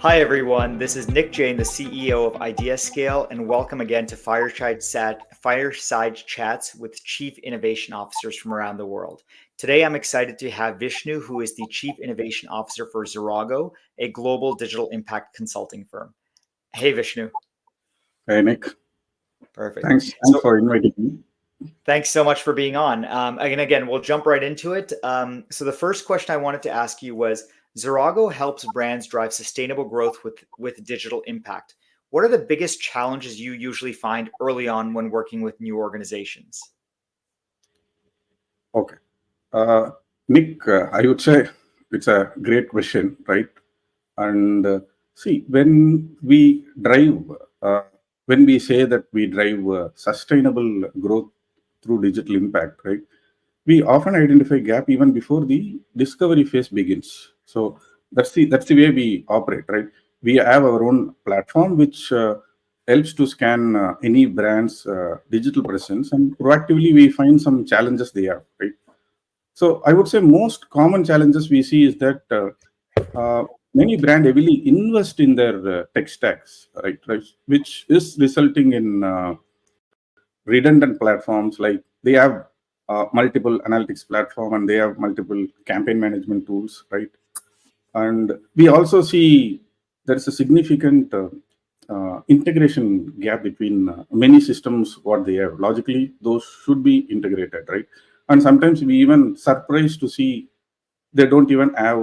Hi, everyone. This is Nick Jain, the CEO of IdeaScale, and welcome again to Fireside Chats with Chief Innovation Officers from around the world. Today, I'm excited to have Vishnu, who is the Chief Innovation Officer for Xerago, a global digital impact consulting firm. Hey, Vishnu. Hey, Nick. Perfect. Thanks So, for inviting me. thanks so much for being on. Again, we'll jump right into it. So the first question I wanted to ask you was, Xerago helps brands drive sustainable growth with digital impact. What are the biggest challenges you usually find early on when working with new organizations? Okay. Uh, Nick, I would say it's a great question, right? And see, uh, when we say that we drive sustainable growth through digital impact, right? We often identify gap even before the discovery phase begins. So that's the way we operate, right? We have our own platform which helps to scan any brand's digital presence, and proactively we find some challenges they have, right? So I would say most common challenges we see is that many brand heavily invest in their tech stacks, right, which is resulting in redundant platforms. Like they have multiple analytics platform and they have multiple campaign management tools, right? And we also see there is a significant integration gap between many systems what they have. Logically those should be integrated, right? And sometimes we even surprised to see they don't even have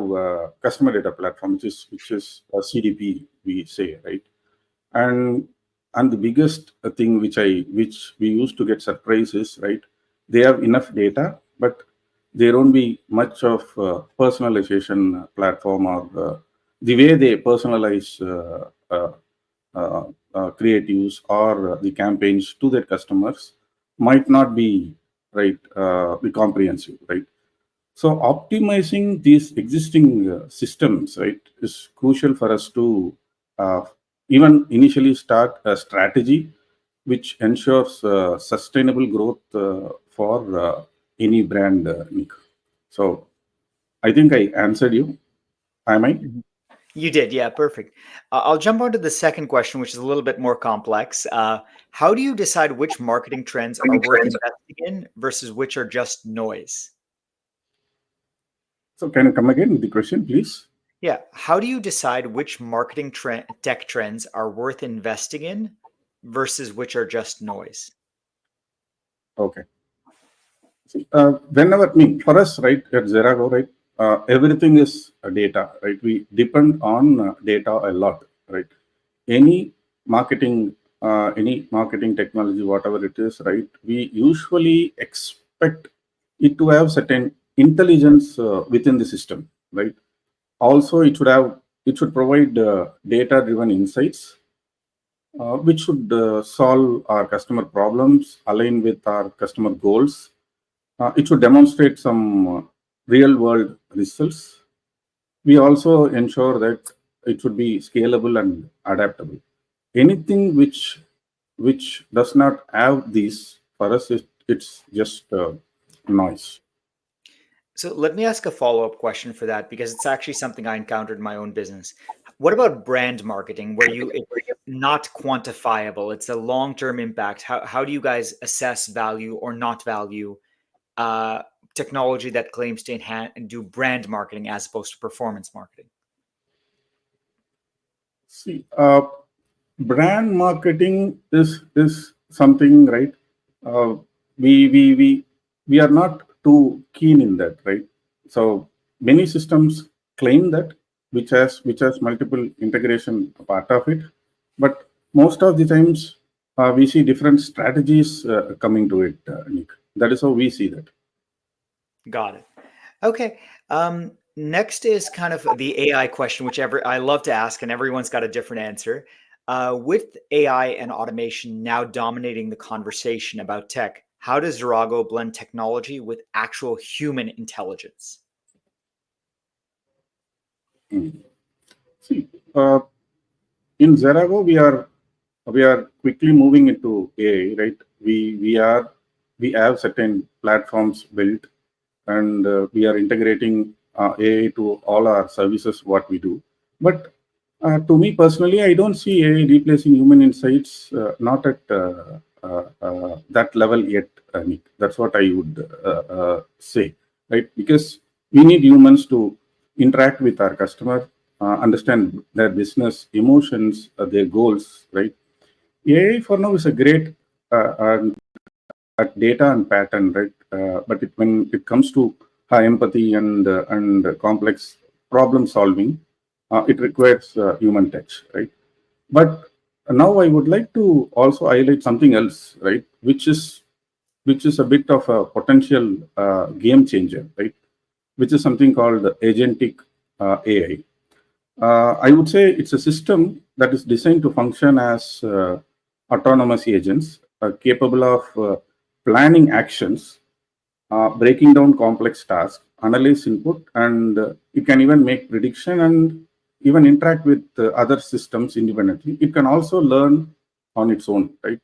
customer data platform, which is a CDP we say, right? and and the biggest thing which we used to get surprise is, right, they have enough data, but there won't be much of personalization platform, or the way they personalize creatives or the campaigns to their customers might not be right, be comprehensive, right? So optimizing these existing systems, right, is crucial for us to uh, even initially start a strategy which ensures sustainable growth for any brand, Nick. So I think I answered you. Am I? Mhm. You did, yeah, perfect. I'll jump on to the second question, which is a little bit more complex. How do you decide which marketing trends are worth investing in versus which are just noise? So can you come again with the question, please? Yeah. How do you decide which tech trends are worth investing in versus which are just noise? Okay. Whenever, for us, right, at Xerago, right, everything is data, right? We depend on data a lot, right? Any marketing technology, whatever it is, right? We usually expect it to have certain intelligence within the system, right? Also, it should provide data-driven insights, which should solve our customer problems, align with our customer goals. It should demonstrate some real world results. We also ensure that it should be scalable and adaptable. Anything which does not have these, for us, it's just noise. So let me ask a follow-up question for that because it's actually something I encountered in my own business. What about brand marketing where it's not quantifiable? It's a long-term impact. How do you guys assess value or not value uh, technology that claims to enhance and do brand marketing as opposed to performance marketing? See, brand marketing is something, right? Uh, we we we we are not too keen in that, right? So many systems claim that, which has multiple integration part of it, but most of the times we see different strategies coming to it, Nick. That is how we see that. Got it. Okay. Next is kind of the AI question, which I love to ask, and everyone's got a different answer. With AI and automation now dominating the conversation about tech, how does Xerago blend technology with actual human intelligence? Mm. See, in Xerago, we are quickly moving into AI, right? We have certain platforms built, and we are integrating AI to all our services what we do. But To me personally, I don't see AI replacing human insights, not at that level yet, Nick. That's what I would say, right? Because we need humans to interact with our customer, understand their business emotions, their goals, right? AI for now is a great at data and pattern, right? But when it comes to high empathy and complex problem solving, it requires human touch, right? But now I would like to also highlight something else, right? Which is a bit of a potential game changer, right? Which is something called agentic AI. I would say it's a system that is designed to function as autonomous agents capable of planning actions, breaking down complex tasks, analyze input, and it can even make prediction and even interact with other systems independently. It can also learn on its own, right?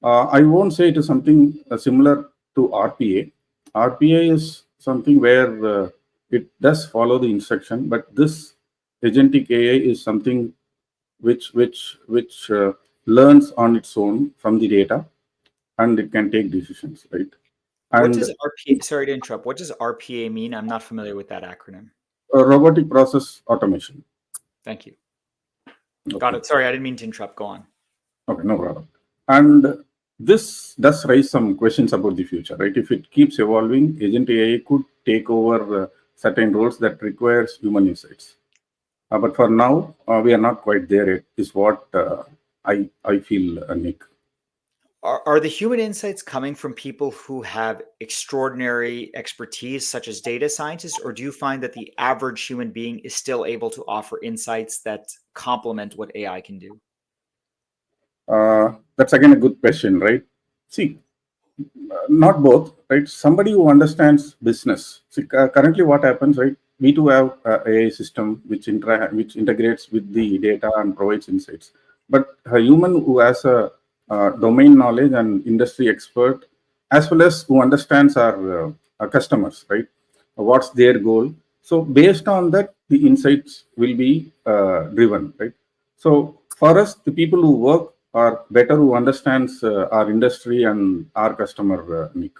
I won't say it is something similar to RPA. RPA is something where it does follow the instruction, but this agentic AI is something which learns on its own from the data, and it can take decisions, right? What And does RPA, sorry to interrupt, what does RPA mean? I'm not familiar with that acronym. robotic process automation. Thank you. Got Okay. it. Sorry, I didn't mean to interrupt. Go on. Okay, no problem. And this does raise some questions about the future, right? If it keeps evolving, agent AI could take over certain roles that requires human insights. But for now, we are not quite there yet. Is what I feel, Nick. Are the human insights coming from people who have extraordinary expertise, such as data scientists, or do you find that the average human being is still able to offer insights that complement what AI can do? That's again a good question, right? See, not both, right? Somebody who understands business. See, currently what happens, right? We do have a AI system which integrates with the data and provides insights. But a human who has a domain knowledge and industry expert, as well as who understands our customers, right? What's their goal? So based on that, the insights will be driven, right? So for us, the people who work are better who understands our industry and our customer, Nick.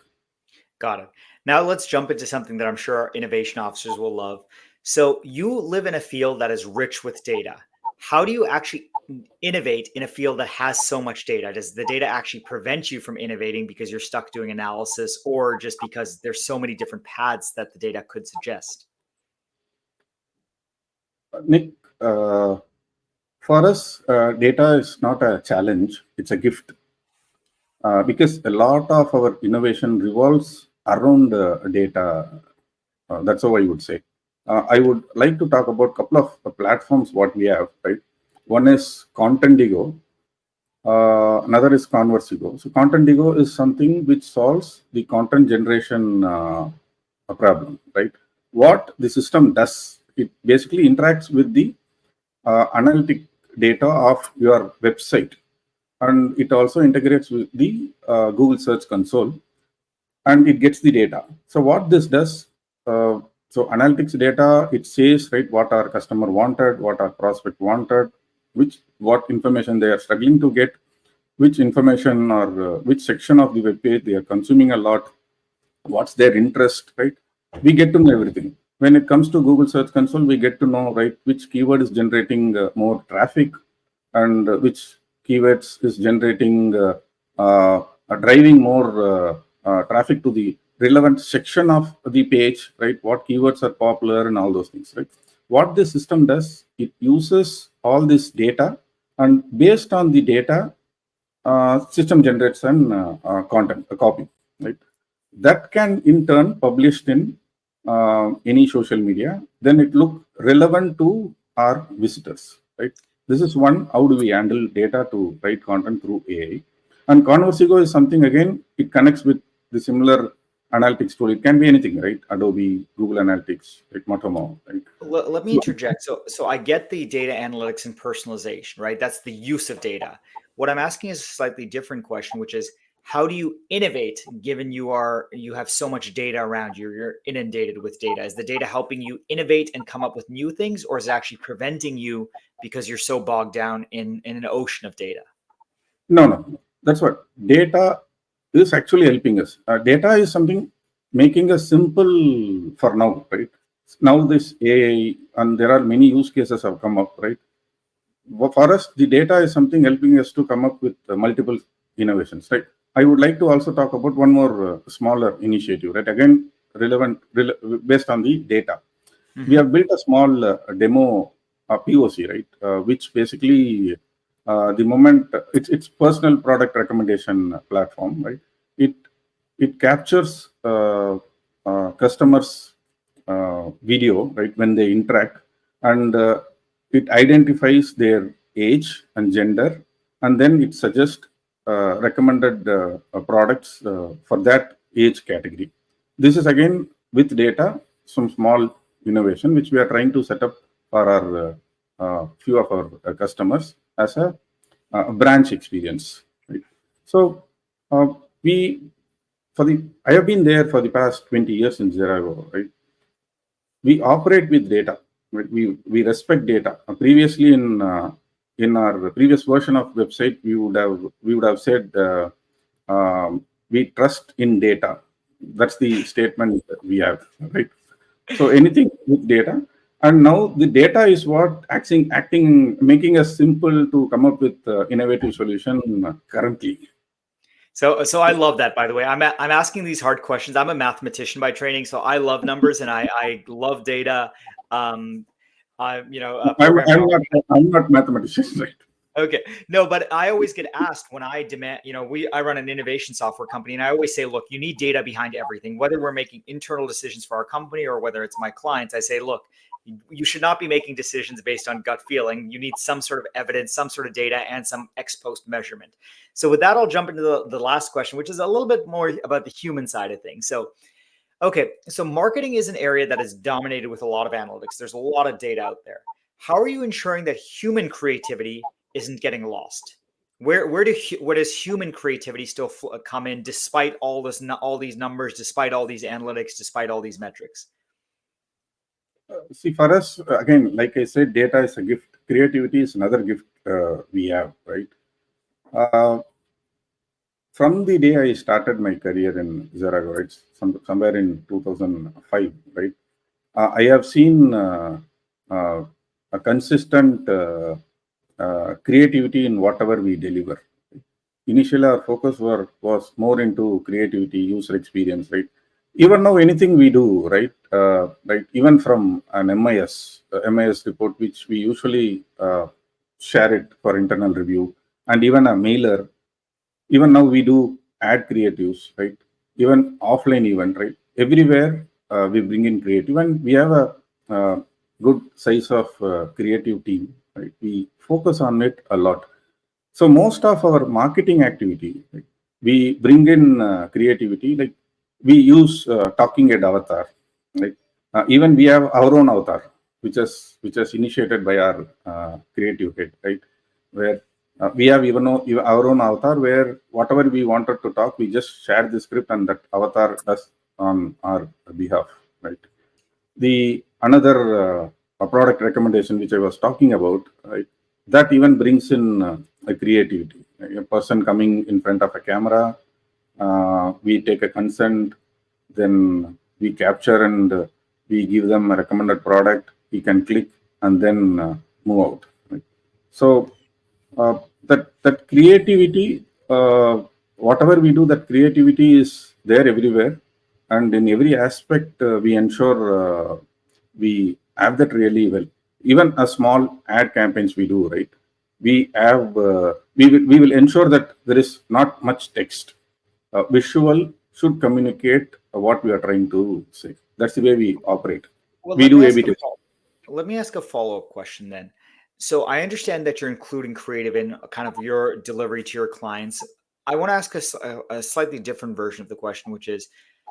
Got it. Now let's jump into something that I'm sure our innovation officers will love. So you live in a field that is rich with data. How do you actually innovate in a field that has so much data? Does the data actually prevent you from innovating because you're stuck doing analysis, or just because there's so many different paths that the data could suggest? Nick, for us, data is not a challenge, it's a gift. Because a lot of our innovation revolves around data. That's how I would say. I would like to talk about a couple of platforms what we have, right? One is Contendigo, another is Conversigo. So Contendigo is something which solves the content generation problem, right? What the system does, it basically interacts with the analytic data of your website, and it also integrates with the Google Search Console, and it gets the data. So what this does, so analytics data, it says, right, what our customer wanted, what our prospect wanted, what information they are struggling to get, which information or which section of the web page they are consuming a lot, what's their interest, right? We get to know everything. When it comes to Google Search Console, we get to know, right, which keyword is generating more traffic, and which keywords is generating driving more traffic to the relevant section of the page, right? What keywords are popular and all those things, right? What this system does, it uses all this data, and based on the data, system generates an content, a copy, right? That can in turn published in any social media. Then it look relevant to our visitors, right? This is one. How do we handle data to write content through AI? And Conversigo is something again. It connects with the similar analytics tool. It can be anything, right? Adobe, Google Analytics, right? Matomo, right? Let me So, interject. So I get the data analytics and personalization, right? That's the use of data. What I'm asking is a slightly different question, which is how do you innovate given you have so much data around you? You're inundated with data. Is the data helping you innovate and come up with new things, or is it actually preventing you because you're so bogged down in an ocean of data? No, no. That's what data is actually helping us. Data is something making us simple for now, right? Now this AI and there are many use cases have come up, right? For us, the data is something helping us to come up with multiple innovations, right? I would like to also talk about one more smaller initiative, right? Again, based on the data. We Mm-hmm. have built a small demo POC, right? Which basically, the moment it's personal product recommendation platform, right? It it captures customers' video, right, when they interact, and it identifies their age and gender, and then it suggests recommended products for that age category. This is again with data, some small innovation which we are trying to set up for our few of our customers as a branch experience. Right? So we for the I have been there for the past 20 years in Xerago. Right? We operate with data. Right? We respect data. Previously in our previous version of website, we would have said we trust in data. That's the statement that we have, right? So anything with data, and now the data is what making us simple to come up with innovative solution currently. So I love that. By the way, I'm asking these hard questions. I'm a mathematician by training, so I love numbers and I love data. I'm, Program I'm not processing. I'm not mathematician, right? Okay. No, but I always get asked when I demand, I run an innovation software company and I always say, look, you need data behind everything, whether we're making internal decisions for our company or whether it's my clients. I say, look, you should not be making decisions based on gut feeling. You need some sort of evidence, some sort of data, and some ex post measurement. So with that, I'll jump into the last question, which is a little bit more about the human side of things. So, okay, so marketing is an area that is dominated with a lot of analytics. There's a lot of data out there. How are you ensuring that human creativity isn't getting lost? Where does human creativity still come in despite all these numbers, despite all these analytics, despite all these metrics? See, for us, again, like I said, data is a gift. Creativity is another gift we have, right? Uh, from the day I started my career in Xerago, right, somewhere in 2005, right, I have seen uh, a consistent creativity in whatever we deliver. Initially, our focus was more into creativity, user experience, right? Even now, anything we do, right, right, even from an MIS report, which we usually share it for internal review, and even a mailer, even now we do ad creatives, right? Even offline event, right? Everywhere we bring in creative, and we have a good size of creative team, right? We focus on it a lot. So most of our marketing activity, right, we bring in creativity, like we use talking head avatar, right? Even we have our own avatar, which is initiated by our creative head, right? Where we have even our own avatar where whatever we wanted to talk, we just share the script and that avatar does on our behalf, right? The another a product recommendation which I was talking about, right? That even brings in a creativity. A person coming in front of a camera, we take a consent, then we capture and we give them a recommended product. He can click and then move out. Right? So that creativity, whatever we do, that creativity is there everywhere, and in every aspect, we ensure we have that really well. Even a small ad campaigns we do, right? We will ensure that there is not much text. Visual should communicate what we are trying to say. That's the way we operate. Well, We do A/B testing. let me ask a follow-up question then. So I understand that you're including creative in kind of your delivery to your clients. I want to ask a slightly different version of the question, which is,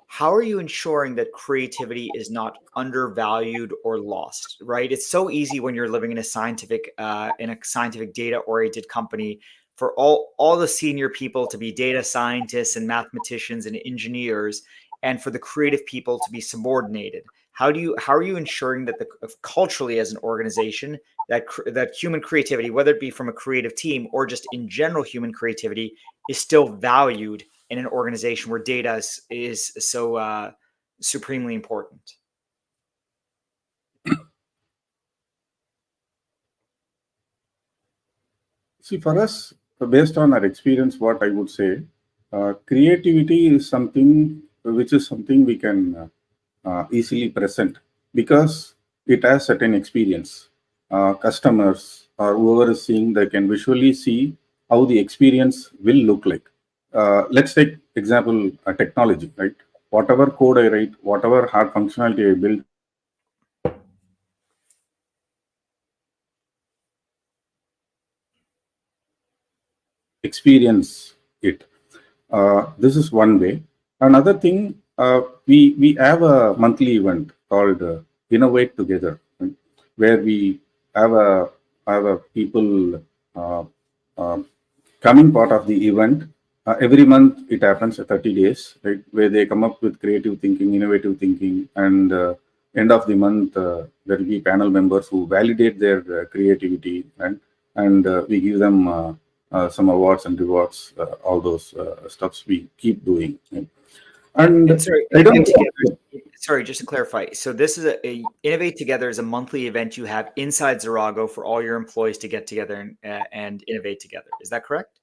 how are you ensuring that creativity is not undervalued or lost? Right? It's so easy when you're living in a scientific data-oriented company for all the senior people to be data scientists and mathematicians and engineers, and for the creative people to be subordinated? How are you ensuring that culturally as an organization that human creativity, whether it be from a creative team or just in general human creativity, is still valued in an organization where data is so supremely important? See, for us, based on our experience, what I would say, creativity is something which is something we can easily present because it has certain experience. Customers or whoever is seeing, they can visually see how the experience will look like. Let's take example technology, right? Whatever code I write, whatever hard functionality I build, experience it. This is one way. Another thing, we have a monthly event called Innovate Together, right? Where we have a people uh, coming part of the event. Every month it happens 30 days, right? Where they come up with creative thinking, innovative thinking, and end of the month there will be panel members who validate their creativity, and we give them some awards and rewards, all those stuffs we keep doing. Right? And And sorry, I don't Innovate Together. know. Sorry, just to clarify. So this is a Innovate Together is a monthly event you have inside Xerago for all your employees to get together and innovate together. Is that correct?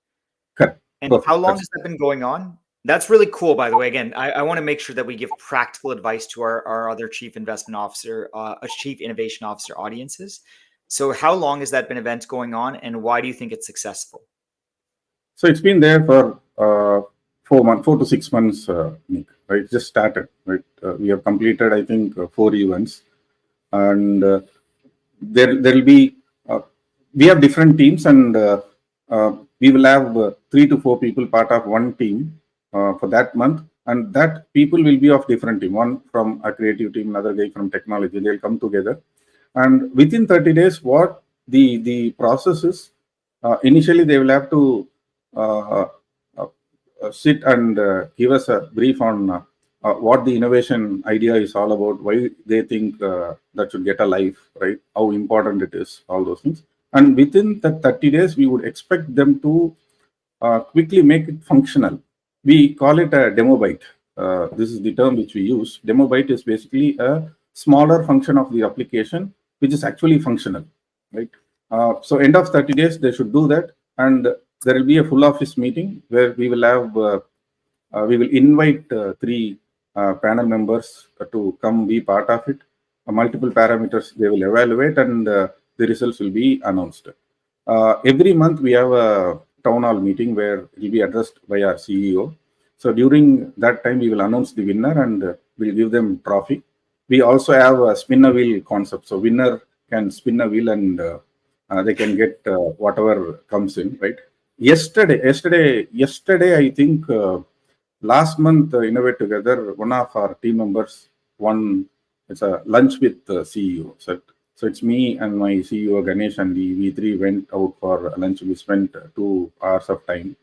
Correct. And how Perfect. long has that been going on? That's really cool, by the way. Again, I want to make sure that we give practical advice to our other chief investment officer, chief innovation officer audiences. So how long has that been event going on, and why do you think it's successful? So it's been there for 4 months, 4 to 6 months, Nick. Right, just started. Right, we have completed, I think, 4 events, and there'll be we have different teams, and we will have 3 to 4 people part of one team for that month, and that people will be of different team. One from a creative team, another guy from technology. They'll come together, and within 30 days, what the process is. Initially, they will have to uh, uh, sit and give us a brief on what the innovation idea is all about, why they think that should get a life, right? How important it is, all those things. And within that 30 days, we would expect them to quickly make it functional. We call it a demo byte. This is the term which we use. Demo byte is basically a smaller function of the application, which is actually functional, right? So end of 30 days, they should do that. And there will be a full office meeting where we will invite 3 panel members to come be part of it. Multiple parameters they will evaluate, and the results will be announced. Every month we have a town hall meeting where it will be addressed by our CEO. So during that time, we will announce the winner, and we'll give them trophy. We also have a spin a wheel concept. So winner can spin a wheel, and they can get whatever comes in, right? Yesterday, I think last month, Innovate Together, one of our team members won. It's a lunch with the CEO. So it's me and my CEO Ganesh, and we three went out for lunch. We spent 2 hours of time.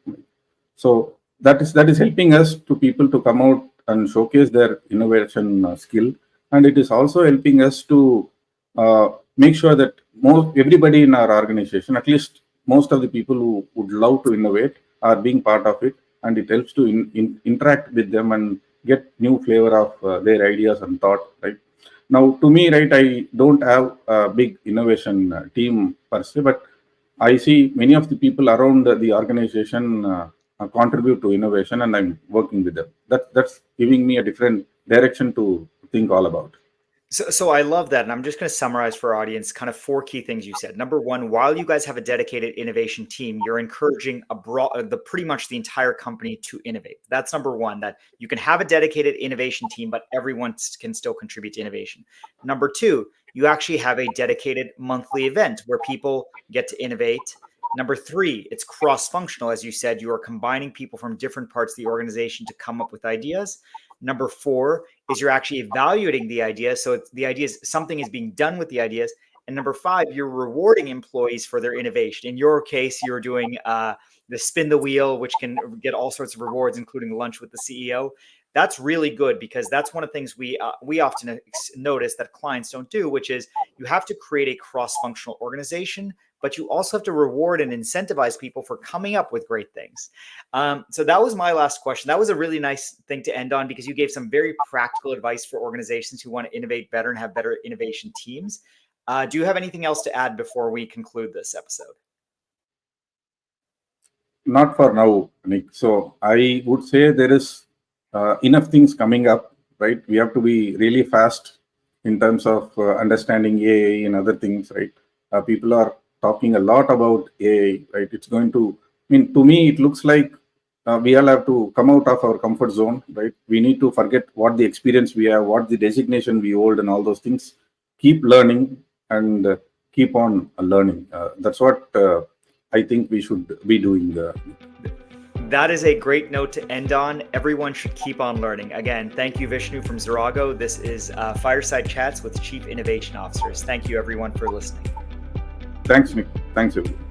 So that is helping us to people to come out and showcase their innovation skill, and it is also helping us to make sure that more everybody in our organization, at least most of the people who would love to innovate, are being part of it, and it helps to interact with them and get new flavor of their ideas and thought. Right now, to me, right, I don't have a big innovation team per se, but I see many of the people around the organization contribute to innovation, and I'm working with them. That's giving me a different direction to think all about. So I love that, and I'm just going to summarize for our audience kind of 4 key things you said. Number one, while you guys have a dedicated innovation team, you're encouraging the pretty much the entire company to innovate. That's number one. That you can have a dedicated innovation team, but everyone can still contribute to innovation. Number two, you actually have a dedicated monthly event where people get to innovate. Number three, it's cross-functional, as you said. You are combining people from different parts of the organization to come up with ideas. Number four is you're actually evaluating the idea. So the idea is something is being done with the ideas. And number five, you're rewarding employees for their innovation. In your case, you're doing the spin the wheel, which can get all sorts of rewards, including lunch with the CEO. That's really good, because that's one of the things we often notice that clients don't do, which is you have to create a cross-functional organization, but you also have to reward and incentivize people for coming up with great things. So that was my last question. That was a really nice thing to end on, because you gave some very practical advice for organizations who want to innovate better and have better innovation teams. Do you have anything else to add before we conclude this episode? Not for now, Nick. So I would say there is enough things coming up, right? We have to be really fast in terms of understanding AI and other things, right? People are talking a lot about AI, right? It's going to, I mean, to me, it looks like we all have to come out of our comfort zone, right? We need to forget what the experience we have, what the designation we hold, and all those things. Keep learning and keep on learning. That's what I think we should be doing. That is a great note to end on. Everyone should keep on learning. Again, thank you, Vishnu from Xerago. This is Fireside Chats with Chief Innovation Officers. Thank you, everyone, for listening. Thanks, Nick. Thanks, everyone.